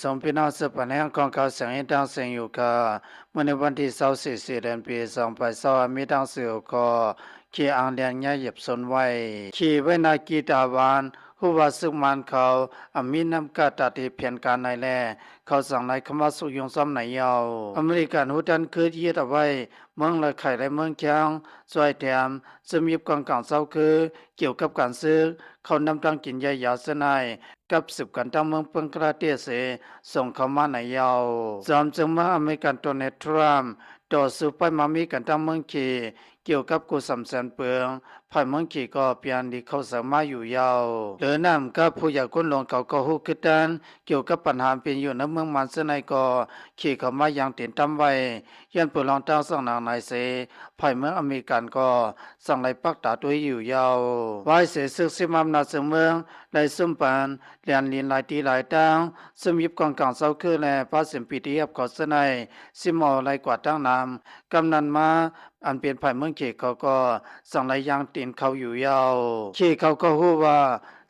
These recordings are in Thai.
สองพี่น้องสืบปัญหาของเขาเสียงให้ดังเสียงอยู่ค่ะเมื่อในวันที่24เดือนปี2022มีดังเสียงก็ขี่อังเดียนเนี่ยหยิบสนไว้ขี่ไว้นากีตาวันผู้ว่าซึ่งมันเขามีน้ำกาตัดที่เพียนการในแลเขาสั่งในคำว่าสุยงซ้อมในยาวอเมริกันหูดันคือยึดเอาไว้เมืองละไข่และเมืองเชียงสวยแถมจะมีกองกลางเศร้าคือเกี่ยวกับการซื้อเขานำตั้งกินยายาเสนายกับสืบกันตั้งเมืองเปิงกราเทศส่งเข้ามาในยาวจอมจึงเมืองอเมริกันโดนัลด์ทรัมป์ต่อสู้ไปมามีกันตั้งเมืองขีเกี่ยวกับกูสำแสนเปืองภายเมืองขีก็เปลี่ยนดีเขาสามารถอยู่ยาวเหลือนำกับผู้ใหญ่คนหลวงเขาก็ฮู้คือดันเกี่ยวกับปัญหาเป็นอยู่ในเมืองมันเสนายก็ขี่เข้ามายังติดตามไว้ยันผู้ลองตั้งสังนางนายเสภายเมืองอเมริกันก็สั่งไล่ปักตาตัวอยู่ยาวไว้เสศึกสิมามนาเสเมืองไล่ซุ่มปันเลียนลินหลายตีหลายตังสมยิบกองกลางเศร้าคือแลพระสิมปีที่ยับขอเสนายสิมอไล่กว่าตั้งนำกำนันมาอันเป็นภายเมืองเขตเขาก็สั่งไล่ยางตีนเขาอยู่ยาวเขตเขาก็ฮู้ว่า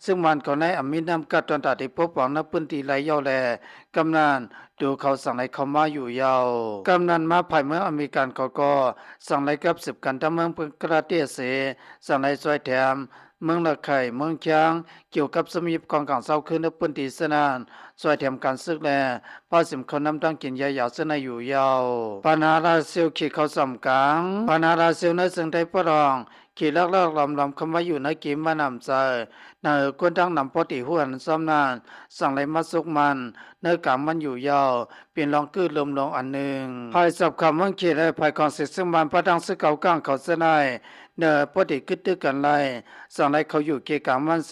ซึ่งมันเขาในอมินำกัดตอนตัดที่พบหวังนับพื้นที่ไหลยาวแลกำนันดูเขาสั่งไล่เขามาอยู่ยาวกำนันมาภายเมืองอเมริกันเขาก็สั่งไล่กับสืบกันทั้งเมืองกระเทศเสสั่งไล่ซอยแถมเมืองละไข่เมืองช้างเกี่ยวกับสมิบกองกลางเศร้าคืนในพื้นที่สนานซอยแถมการซึกแลพาสิมคนนำตั้งกินยายาเสนอยู่ยาวปัญหาราเซียวขีเขาสำกลางปัญหาราเซียวในซึ่งได้ปรองขี่ลักลำคำว่าอยู่ในเกมมานำใจเนอควรตั้งนำพอติหัวหันซ้อมนานสั่งไรมาสุกมันเนื้อกามมันอยู่ยาวเปลี่ยนลองกืดลมลงอันหนึ่งภายสับคำว่างเขียนและภายของเสร็จซึ่งมันพระดังซึกเก่าก้างเขาเสนายเนอพอติกึดตึกกันไรสั่งไรเขาอยู่เกกามมันเส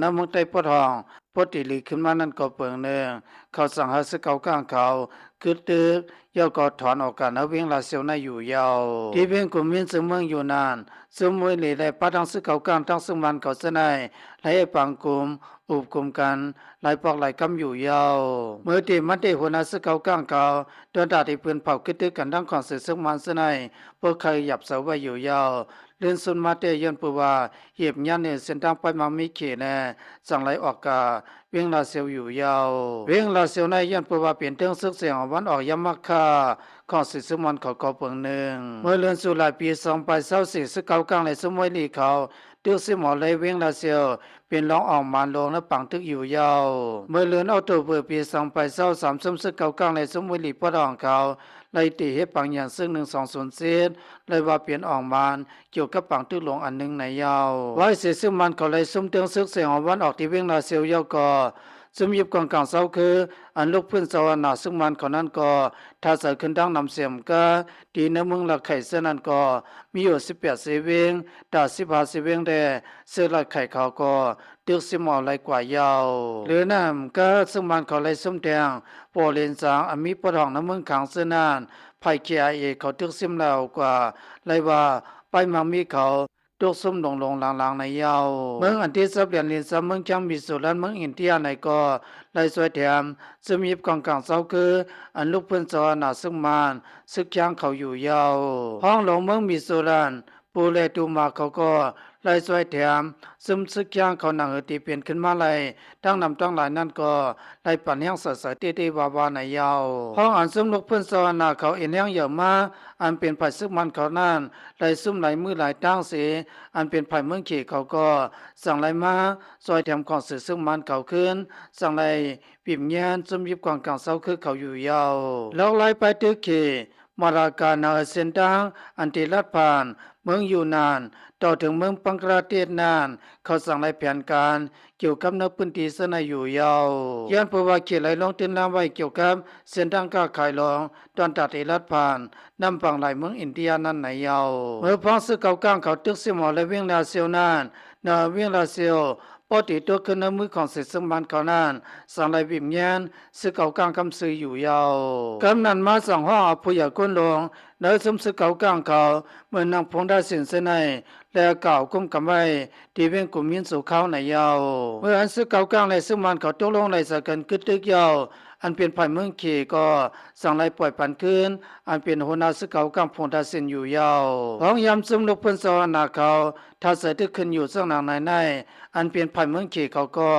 น้ำมึงได้ปอทองพอติลีขึ้นมานั่นก็เปิงเนืองเขาสั่งหาซึกเก่าก้างเขากึดตึกย่อก็ถอนออกกันเอาเวียงลาเซียวในอยู่ยาวที่เวียงกุมมินซึ่งเมืองอยู่นานซึ่งมวยลีได้พระดังซึกเก่าก้างทั้งซึ่งมันเขาเสนายและให้ปังกุมอุบกุมกันหลายปอกหลายกำอยู่ยาวเมื่อที่มันได้หัวหน้าซึกเก่าก้างเขาโดนด่าที่ปืนเผากึดตึกกันทั้งของสื่อซึ่งมันเสนายพวกใครหยับเสาไว้อยู่ยาวเลื่อนสุนมาเตยนปูว่าเหยียบยันเนี่ยเส้นทางไปมามีเขแน่สั่งไหลออกกาเวียงลาเซียวอยู่ยาวเวียงลาเซียวในยันปูว่าเปลี่ยนเรื่องซึกเสียงวันออกยามักคาของสิสมันเขาก็เปิงหนึ่งเมื่อเลือนสุลายปี2024ซึกเก่ากลางในสมัยลีเขาตึกสิหมอเลยเวียงลาเซียวเป็นร้องออกมาลงและปังตึกอยู่ยาวเมื่อเลือนเอาตัวเปิดปี2023ซึกเก่ากลางในสมัยลีปอดองเขาไล่ตีให้ปังอย่างซึ่ง1204เลยว่าเปลี่ยนออกมาเกี่ยวกับปังตึกหลวงอันหนึ่งในยาวไว้เสียซึ่งมันก็เลยซุ่มเตืองซึกเสียงวันออกที่เวียงลาเซียวยาวก็ซึมยิบกองกลางเศร้าคืออันลูกพื้นสวรรค์ซึ่งมันคนนั้นก็ถ้าใส่ขึ้นดังนำเสียมก็ดีในเมืองละไข่เส้นนั้นก็มีอยู่18เสเวงดา15เสเวงได้เสื้อละไข่เขาก็ตึกสิหมอไหลกว่ายาวหรือน้ำก็ซึ่งมันเขาเลยซุ่มแดงปอเลนจางอมีปะทองน้ำเมืองขังเส้นนั้นไผ่เคียเอเขาตึกซิมแล้วกว่าเลยว่าไปมามีเขาตกซุ่มลงลางในยาวเมืองอันที่สับเปลี่ยนลินซาเมืองจังมีสุรันเมืองอินเดียในก็ไล่สวยแถมซึ่งมีกองกลางเศร้าคืออันลูกเพื่อนสวรรค์ซึ่งมานซึกยางเขาอยู่ยาวห้องหลงเมืองมีสุรันปูเลตูมาเขาก็ไล่สวยแถมซึมซึกยางเขาหนังตีเปลี่ยนขึ้นมาไล่ตั้งนำตั้งหลายนั่นก็ไล่ปั่นแห้งสดใสตีวาในยาวห้องอันซึมลูกเพื่อนสวรรค์เขาเอ็นแห้งเยอะมาอันเป็นไผ่ซึกมันเขานั่นไล่ซุ่มไหลมือไหลตั้งเสียอันเป็นไผ่เมืองเขเขาก็สั่งไหลมาซอยแถมของสื่อซึ่งมันเขาขึ้นสั่งไหลปิ่มแย้นซึมยิบกองกลางเศร้าคือเขาอยู่ยาวแล้วไล่ไปตึกเขมาราการนาเซนตังอันติลัดผ่านเมืองอยู่นานต่อถึงเมืองปังกลาเทศนานเขาสั่งไล่แผนการเกี่ยวกับนักพื้นที่เสนอยู่ยาวย้อนเพราะว่าเขียนไหลลงตินน้ำไว้เกี่ยวกับเส้นทางก้าขายลองตอนตัดติลัดผ่านนำฝั่งไหลเมืองอินเดียนั่นในยาวเมื่อพังซึกเก่าก้างเขาตึกสิหมอและเวียงลาเซียวนานนาเวียงลาเซียวปอติตัวขึ้นในมือของเสร็จสมบันเขานั่นสั่งไล่บิมแยนซึกเก่ากลางคำซื้ออยู่ยาวกำนันมาสั่งห้องเอาผู้ใหญ่คนลงในสมซึกเก่ากลางเขาเมื่อนางพงได้สินเสนในและเก่ากุมกำไว้ที่เวียงกุมมินสู่เขาในยาวเมื่ออันซึกเก่ากลางในสมบันเขาตกลงในสกันกึดตึกยาว อันเป็นภัยเมืองเขก็สั่งไล่ปล่อยปันขึ้นอันเป็นหัวหน้าสึกเก่ากังพงทาเส้นอยู่ยาวพองยามซุ่มลูกเพิ่นสวนาเขาถ้าเสด็จขึ้นอยู่ซึ่งนางในอันเป็นภัยเมืองเขเขาก็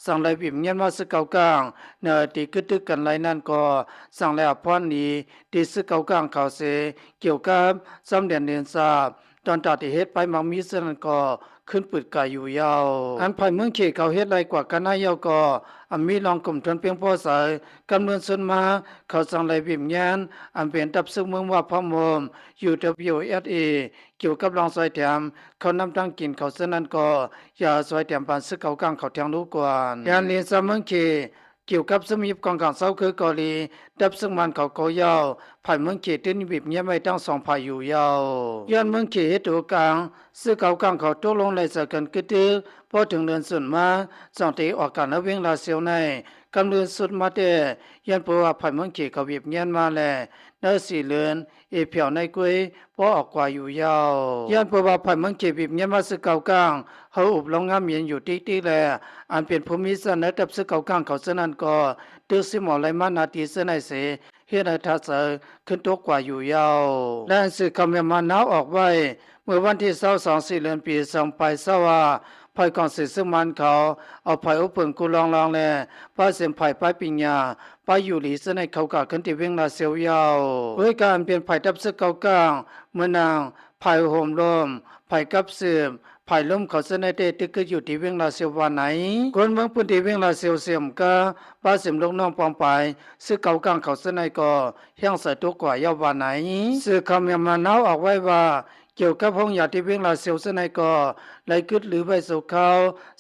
สั่งไล่บิบเงียนว่าสึกเก่ากลางเนอตีกึดตึกกันไล่นั่นก็สั่งไล่อภรนี้ที่สึกเก่ากลางเขาเสเกี่ยวกับสำเร็จเรียนทราบตอนตัดที่เฮ็ดไปมังมีเส้นก็ขึ้นปืดกายอยู่ยาวอันภายเมืองเขเขาเฮ็ดไรกว่ากันนายาวก็อันมีลองกลุ่มทนเพียงพอสายกำเนิดส่วนมาเขาสั่งไรบิมยานอันเป็นตับซึ่งเมืองว่าพะมม UWSA เกี่ยวกับลองซอยแถมเขานำตั้งกินเขาเส้นนั้นก็อย่าซอยแถมปานซึกเขากลางเขาแทงรู้กว่าการเรียนสามเมืองเขเกี่ยวกับสมีกองกลางเศร้าคือเกาหลีดับซึ่งมันเขาเกายาวภายเมืองเขตที่บิบเงียบไม่ตั้งสองภายอยู่ยาวย้อนเมืองเขตตัวกลางซึ่งเขากลางเขาตกลงเลยสักกันกึดตึกพอถึงเดือนสุดมาสองตีออกการนับเวงลาเซียวในกำเนิดสุดมาเตยันปัวภายเมืองเขตเขาบิบเงียบมาแลเนื้อสีเลือนเอเพียวในกุยพอออกกว่าอยู่ยาวยันปัวภายเมืองเขตบิบเงียบมาซึ่งเขากลางเขาอุบลงงามเมียนอยู่ที่แลอันเป็นภูมิสนดับซึ่งเขากลางเขาเสนันก็ตึกสิหมอไลมานาทีเสนไสเฮ็ดให้ทัศขึ้นตกกว่าอยู่ยาวและสื่อคำมานาวออกไว้เมื่อวันที่22สิเดือนปี2020ว่าภายก่อนสิซึ่งมันเขาเอาภายอุปเปิงกูลองแลป้าเสียมภายป้ายปิญญาป้ายอยู่หลีเสนเขากะขึ้นที่เวงลาเซียวยาวด้วยการเป็นภายดับซึ่งเก่ากลางเมื่อนางภายโหมลมภายกับเสื่อมภายล้มเขาเสนเตตึกอยู่ที่เวงลาเซียววันไหนคนเมืองพื้นที่เวงลาเซียวเสียมก็ป้าเสียมลงน้องปองไปซึ่งเก่ากลางเขาเสนก็เฮียงใส่ตัวกว่ายาววันไหนสื่อคำมานาวออกไว้ว่าเกี่ยวกับห้องยาที่เวงลาเซียวเสนก็ไล่กึดหรือใบสุเขา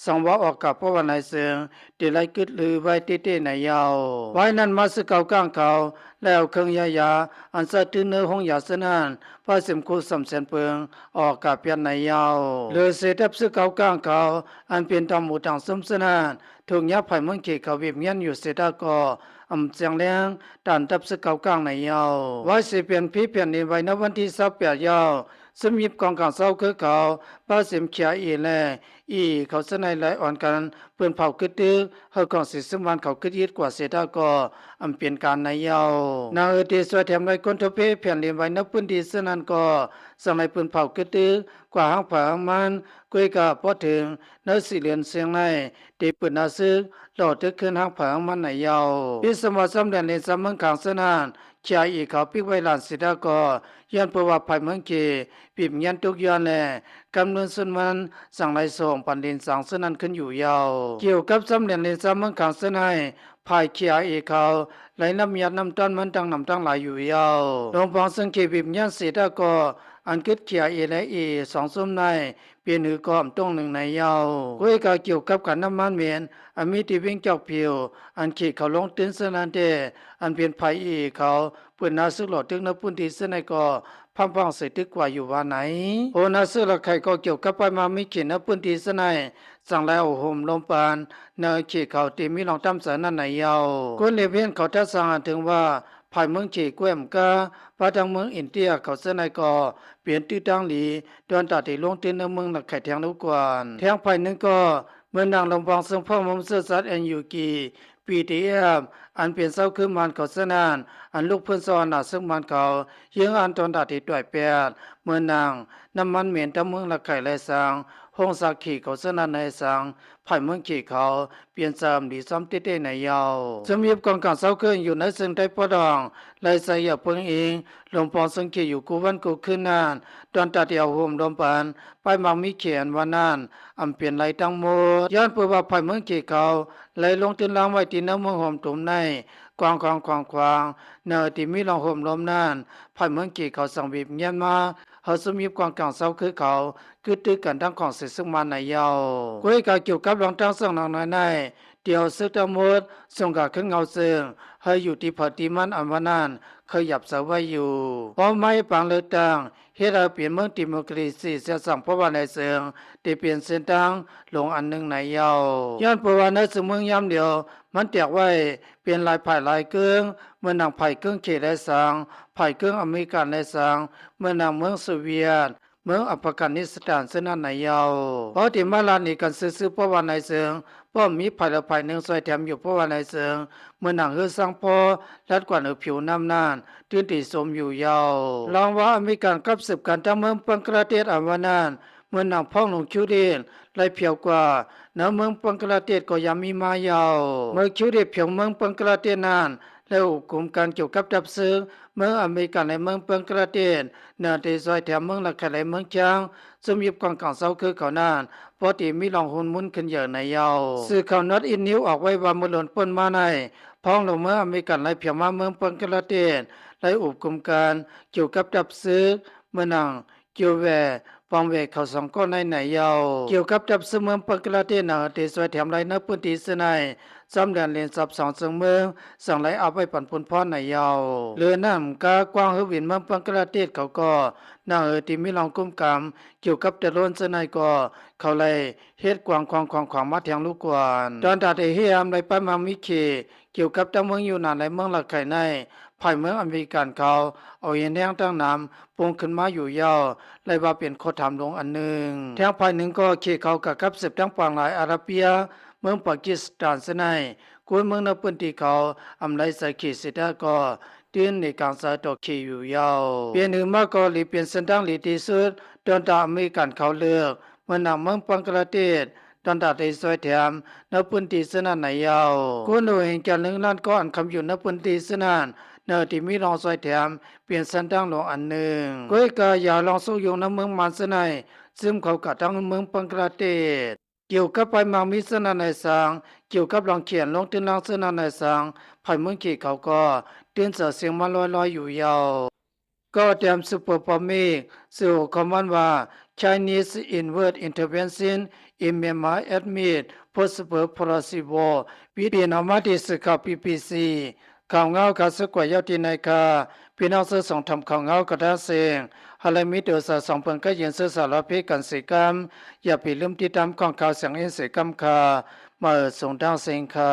สังว่าออกกับพระวันไหนเสียงที่ไล่กึดหรือใบเต้ในยาวไว้นั้นมาซึ่งเก่ากลางเขาแล้วเครื่องยาอันสะตื้อเนื้อห้องยาเสนันพระเสียมคูสำเสนเปิงออกกับเปียนในยาวเลือเสดับซึ่งเก่ากลางเขาอันเป็นตามหมู่ต่างสมเสนันถูกยับภายเมืองเขตเขาเวียบเงียนอยู่เสดาก็เจียงเลี้ยงด่านดับซึ่งเก่ากลางในยาวไว้สิเปลี่ยนพี่เปลี่ยนในไว้ในวันที่28ยาวสมีบกองกลางเศร้าคือเขาป้าเสียมเขียอีแลเขาเสนไหลอ่อนกันเปื้อนเผากึดตื้อเฮากองสิซึ่งวันเขากึดยึดกว่าเสดาก็เปลี่ยนการในยาวนาที่สวยแถมในคนทเพเพียนเรียนไว้ในพื้นที่เสนั้นก็สมัยปืนเผากึดตื้อกว่าห้างผามันกุยกับพอถึงในสี่เหรียญเสียงในตีปืนนาซึกหลอดทึกขึ้นห้างผามันในยาวพิสมัยสำเร็จในสำเมืองขางเสนานเขียอีเขาปิกไว้หลานสิดาก็ยันประวัติภายเมืองเกปิบยันทุกย้อนแลกำเนิดสุนมันสั่งไหลส่งปันดินสังเสนันขึ้นอยู่ยาวเกี่ยวกับสำเร็จในสำเมืองขางเสนายภายเขียอีเขาไหลน้ำยัดน้ำต้นมันตั้งน้ำตั้งหลายอยู่ยาวหลวงพ่อสังเกตบิบยันสิดาก็อันกึดเขียและสองซุ่มในเปลี่ยนหือกอมตรงหนึ่งในยาวคุยกับเกี่ยวกับการน้ำมันเมียนอันมีที่วิ่งจอกเพียวอันขี่เขาลงตื้นเสนันเดอันเป็นภัยเขาเปื่อนนาซึกหลอดถึงนับพื้นที่เสนก็พังเสตึกกว่าอยู่ว่าไหนโอนาซึกละใครก็เกี่ยวกับไปมาไม่เขียนนับพื้นที่เสนสั่งแล้วห่มลมปานเนอขี่เขาตีมีลองตำสารนั่นในยาวคนเลเวียนเขาทัศน์ถึงว่าภายเมืองเฉีแกว้มกาพระทางเมืองอินเดียเขาเสนก็เปลี่ยนตื้อตั้งหลีดอนตัดที่ลงตื้นในเมืองหลักไข่แทงลูกกวนแทงภายนึงก็เมื่อนางลำพองซึ่งพ่อมมเสื้อซัดแอนยูกีปีที่อันเปลี่ยนเศร้าคือมันเขาเสนานอันลูกเพื่อนซ้อนหนาซึ่งมันเขายังอันตอนตัดที่ด้วยแปดเมื่อนางน้ำมันเหม็นทั้งเมืองหลักไข่และสังห้องสักขี่เขาเสนานในสังภายเมืองขี่เขาเปลี่ยนซ้ำดีซ้ำเต้ในยาวสมีบกองการเศร้าขึ้นอยู่ในซึ่งได้ปอดองไล่ใส่ยาเพิ่งเองหลวงพ่อสังเกตอยู่กูวันกูขึ้นนานตอนตัดเดียวห่มลมปานไปมังมีเขียนวันนั้นเปลี่ยนไหลทั้งหมดย้อนเพื่อว่าภายเมืองขี่เขาไหลลงตื้นล้างไว้ที่น้ำเมืองห่มตุ่มในกวางเนอที่มีลองห่มลมนั่นภายเมืองขี่เขาสังบีบเงียนมาเฮาสมีบกองกลางเศร้าคือเขาคือตื้อกันทั้งของเสซึ่งมาในยาวกุยกาเกี่ยวกับรองตั้งส่งนางในเดียวซึกทั้งหมดส่งกับขึ้นเงาซึ่งให้อยู่ที่พอดีมันอันว่านั้นเคยหยับเสาไว้อยู่พอไม่ปังเลือกตั้งเฮ็ดให้เปลี่ยนเมืองดิโมคราซีเสียสั่งเพราะว่าในเสียงได้เปลี่ยนเส้นทางลงอันหนึ่งในยาวย้อนเพราะว่าในสมัยยามเดียวมันแตกไว้เปลี่ยนลายภายลายเกื้องเมื่อนางภายเกื้องเขตและสังภายเกื้องอเมริกันและสังเมื่อนางเมืองโซเวียตเมืองอัฟกานิสถานเส้นนั้นในยาวเพราะที่มาลานีกันซื้อเพราะว่าในเสียง ป้อมมีภายละภายหนึ่งซอยแถมอยู่เพราะว่าในเสิงเมื่อหนังเฮือสร้างพอรัดกว่าเนือผิวน้ำนานตื้นตีสมอยู่ยาวลองว่ามีการกับสืบการทำเมืองปังกลาเทศอาวานานเมื่อหนังพ่องลงคิวเดนไล่เพียวกว่าณเมืองปังกลาเทศก็ยังมีมายาวเมื่อคิวเดนเพียงเมืองปังกลาเทศนานแล้วกลุ่มการเกี่ยวกับดับซึ้งเมืองอเมริกันในเมืองปังกลาเทศเนื้อที่ซอยแถมเมืองหลักแค่ในเมืองจางสมยิบกองกางเสาคือเขานานพอตีมีลองหุนมุนขึ้นเยอะในยาวสื่อข่าวนอตอินนิวออกไว้ว่าเมื่อหล่นพ้นมาในพ้องลงเมื่ออเมริกันไล่เพียงมาเมืองปังกลาเทศไล่อุบกุมการเกี่ยวกับดับซึ้งเมื่อนังเกี่ยวแวปองเวกเขาสองก้อนในไหนยาวเกี่ยวกับดับซึ้งเมืองปังกลาเทศเนื้อที่ซอยแถมไรนับพื้นที่เสนายซ้ำเดือนเรียนสับสองเสงเมืองสั่งไหลเอาไปปั่นพุนพ่อในยาวเรือน้ำกากว้างเฮวินเมืองปังกลาเทศเขาก็นางที่มีลองกุมกรรมเกี่ยวกับแต่ล้นเสนายก็เขาเลยเฮ็ดกวางของมาแทงลูกกวนตอนตัดเฮียมเลยไปมามิเคเกี่ยวกับตั้งเมืองอยู่นานในเมืองหลักไข่ในภายเมืองอเมริกันเขาเอาเย็นแห้งตั้งน้ำปงขึ้นมาอยู่ยาวเลยว่าเป็นโคถามลงอันหนึ่งแทงภายหนึ่งก็เคเขากับสืบทั้งปางหลายอาระเบียเมืองปากีสถานเสนายกวนเมืองนพื้นที่เขาอำไลใส่ขีสิทาก็ตื่นในกลางสายตกขีอยู่ยาวเปลี่ยนหนึ่งมาก็หลีเปลี่ยนเส้นทางหลีที่สุดตอนตาอเมริกันเขาเลือกเมื่อนำเมืองปังกลาเทศตอนตัดในซอยแถมนพื้นที่สนานในยาวกูหน่วยแก่หนึ่งล้านก้อนคำอยู่นพื้นที่สนานเนื้อที่มีรองซอยแถมเปลี่ยนเส้นทางลงอันหนึ่งก้อยกาอย่าลองสู้อยู่นเมืองมันสนายซึ่งเขากะทั้งเมืองปังกลาเทศเกี่ยวกับไปมามิสนานในสังเกี่ยวกับลองเขียนลงตื้นลองสนานในสังภายเมืองขีเขาก็ตื่นเสียงมาลอยอยู่ยาวก็เตรียมซูเปอร์พอมิกสู่คำวันว่า Chinese inward intervention in Myanmar amid possible policy war วิดีนามาติสกับ PPC ข่าวเงาขาสกว่ายาวที่ในคาพี่น้องเสือส่งทำข่าวเงากระดาเสียงฮาเลมิโดสาสองเปิงก็ยืนเสือสารพิกันสิกรรมอย่าไปลืมติดตามของข่าวเสียงเอ็นสิกรรมคามาส่งดาวเสียงคา